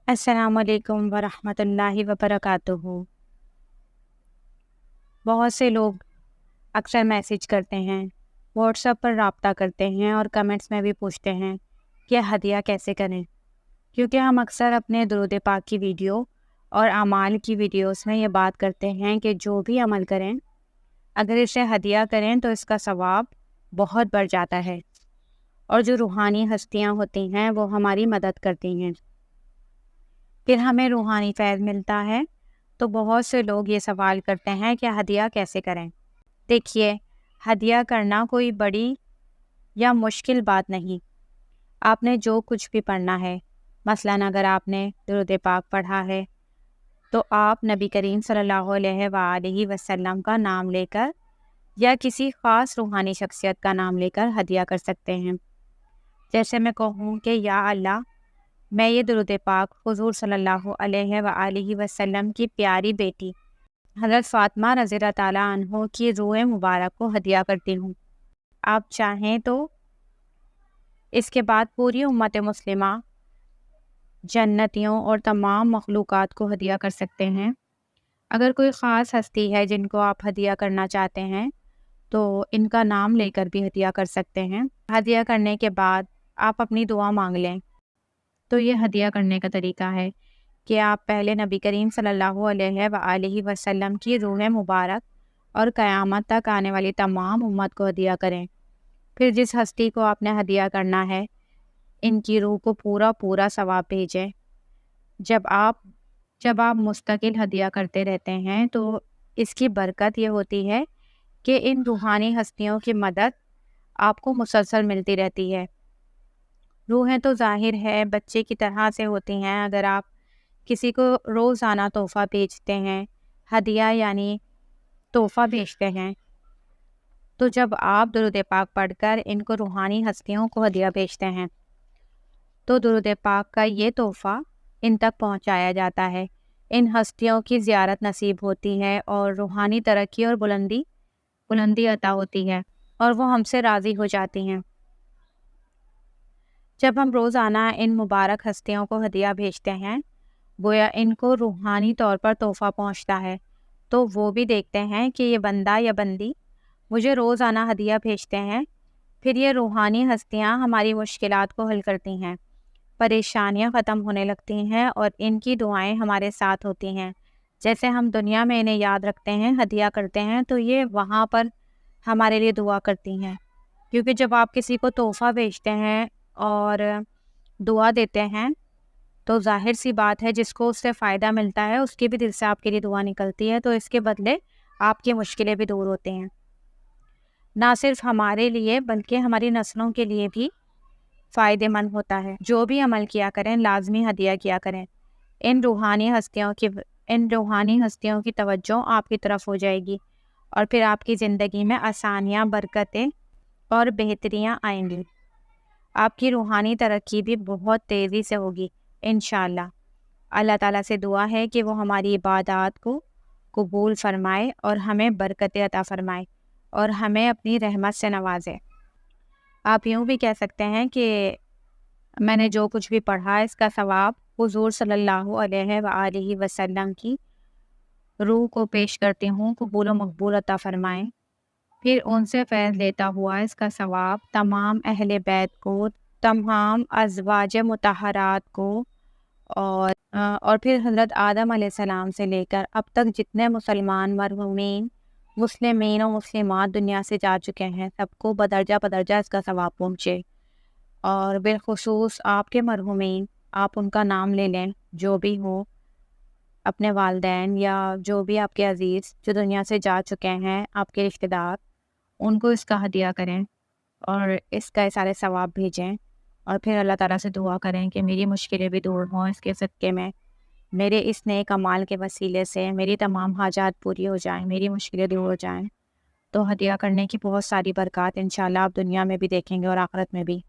السلام علیکم ورحمۃ اللہ وبرکاتہ۔ بہت سے لوگ اکثر میسیج کرتے ہیں، واٹس ایپ پر رابطہ کرتے ہیں اور کمنٹس میں بھی پوچھتے ہیں کہ ہدیہ کیسے کریں، کیونکہ ہم اکثر اپنے درود پاک کی ویڈیو اور اعمال کی ویڈیوز میں یہ بات کرتے ہیں کہ جو بھی عمل کریں اگر اسے ہدیہ کریں تو اس کا ثواب بہت بڑھ جاتا ہے، اور جو روحانی ہستیاں ہوتی ہیں وہ ہماری مدد کرتی ہیں، پھر ہمیں روحانی فیض ملتا ہے۔ تو بہت سے لوگ یہ سوال کرتے ہیں کہ ہدیہ کیسے کریں۔ دیکھیے، ہدیہ کرنا کوئی بڑی یا مشکل بات نہیں۔ آپ نے جو کچھ بھی پڑھنا ہے، مثلاً اگر آپ نے درود پاک پڑھا ہے تو آپ نبی کریم صلی اللہ علیہ وآلہ وسلم کا نام لے کر یا کسی خاص روحانی شخصیت کا نام لے کر ہدیہ کر سکتے ہیں۔ جیسے میں کہوں کہ یا اللہ، میں یہ درود پاک حضور صلی اللہ علیہ وآلہ وسلم کی پیاری بیٹی حضرت فاطمہ رضی اللہ تعالیٰ عنہ کی روح مبارک کو ہدیہ کرتی ہوں۔ آپ چاہیں تو اس کے بعد پوری امت مسلمہ، جنتیوں اور تمام مخلوقات کو ہدیہ کر سکتے ہیں۔ اگر کوئی خاص ہستی ہے جن کو آپ ہدیہ کرنا چاہتے ہیں تو ان کا نام لے کر بھی ہدیہ کر سکتے ہیں۔ ہدیہ کرنے کے بعد آپ اپنی دعا مانگ لیں۔ تو یہ ہدیہ کرنے کا طریقہ ہے کہ آپ پہلے نبی کریم صلی اللہ علیہ وآلہ وسلم کی روح مبارک اور قیامت تک آنے والی تمام امت کو ہدیہ کریں۔ پھر جس ہستی کو آپ نے ہدیہ کرنا ہے ان کی روح کو پورا ثواب بھیجیں۔ جب آپ مستقل ہدیہ کرتے رہتے ہیں تو اس کی برکت یہ ہوتی ہے کہ ان روحانی ہستیوں کی مدد آپ کو مسلسل ملتی رہتی ہے۔ روحیں تو ظاہر ہے بچے کی طرح سے ہوتی ہیں۔ اگر آپ کسی کو روزانہ تحفہ بھیجتے ہیں، ہدیہ یعنی تحفہ بھیجتے ہیں، تو جب آپ درود پاک پڑھ کر ان کو روحانی ہستیوں کو ہدیہ بھیجتے ہیں تو درود پاک کا یہ تحفہ ان تک پہنچایا جاتا ہے۔ ان ہستیوں کی زیارت نصیب ہوتی ہے اور روحانی ترقی اور بلندی عطا ہوتی ہے، اور وہ ہم سے راضی ہو جاتی ہیں۔ جب ہم روزانہ ان مبارک ہستیوں کو ہدیہ بھیجتے ہیں، گویا ان کو روحانی طور پر تحفہ پہنچتا ہے، تو وہ بھی دیکھتے ہیں کہ یہ بندہ یا بندی مجھے روزانہ ہدیہ بھیجتے ہیں۔ پھر یہ روحانی ہستیاں ہماری مشکلات کو حل کرتی ہیں، پریشانیاں ختم ہونے لگتی ہیں، اور ان کی دعائیں ہمارے ساتھ ہوتی ہیں۔ جیسے ہم دنیا میں انہیں یاد رکھتے ہیں، ہدیہ کرتے ہیں، تو یہ وہاں پر ہمارے لیے دعا کرتی ہیں، کیونکہ جب آپ کسی کو تحفہ بھیجتے ہیں اور دعا دیتے ہیں تو ظاہر سی بات ہے جس کو اس سے فائدہ ملتا ہے اس کے بھی دل سے آپ کے لیے دعا نکلتی ہے، تو اس کے بدلے آپ کی مشکلیں بھی دور ہوتی ہیں۔ نہ صرف ہمارے لیے بلکہ ہماری نسلوں کے لیے بھی فائدہ مند ہوتا ہے۔ جو بھی عمل کیا کریں لازمی ہدیہ کیا کریں۔ ان روحانی ہستیوں کی توجہ آپ کی طرف ہو جائے گی، اور پھر آپ کی زندگی میں آسانیاں، برکتیں اور بہتریاں آئیں گی۔ آپ کی روحانی ترقی بھی بہت تیزی سے ہوگی انشاءاللہ۔ اللہ تعالیٰ سے دعا ہے کہ وہ ہماری عبادات کو قبول فرمائے اور ہمیں برکتیں عطا فرمائے اور ہمیں اپنی رحمت سے نوازے۔ آپ یوں بھی کہہ سکتے ہیں کہ میں نے جو کچھ بھی پڑھا اس کا ثواب حضور صلی اللہ علیہ وآلہ وسلم کی روح کو پیش کرتی ہوں، قبول و مقبول عطا فرمائیں۔ پھر ان سے فیض لیتا ہوا اس کا ثواب تمام اہل بیت کو، تمام ازواج مطہرات کو، اور پھر حضرت آدم علیہ السلام سے لے کر اب تک جتنے مسلمان مرحومین، مسلمین و مسلمات دنیا سے جا چکے ہیں، سب کو بدرجہ اس کا ثواب پہنچے۔ اور بالخصوص آپ کے مرحومین، آپ ان کا نام لے لیں، جو بھی ہو، اپنے والدین یا جو بھی آپ کے عزیز جو دنیا سے جا چکے ہیں، آپ کے رشتہ دار، ان کو اس کا ہدیہ کریں اور اس کا سارے ثواب بھیجیں، اور پھر اللہ تعالیٰ سے دعا کریں کہ میری مشکلیں بھی دور ہوں، اس کے صدقے میں میرے اس نیک اعمال کے وسیلے سے میری تمام حاجات پوری ہو جائیں، میری مشکلیں دور ہو جائیں۔ تو ہدیہ کرنے کی بہت ساری برکات انشاءاللہ آپ دنیا میں بھی دیکھیں گے اور آخرت میں بھی۔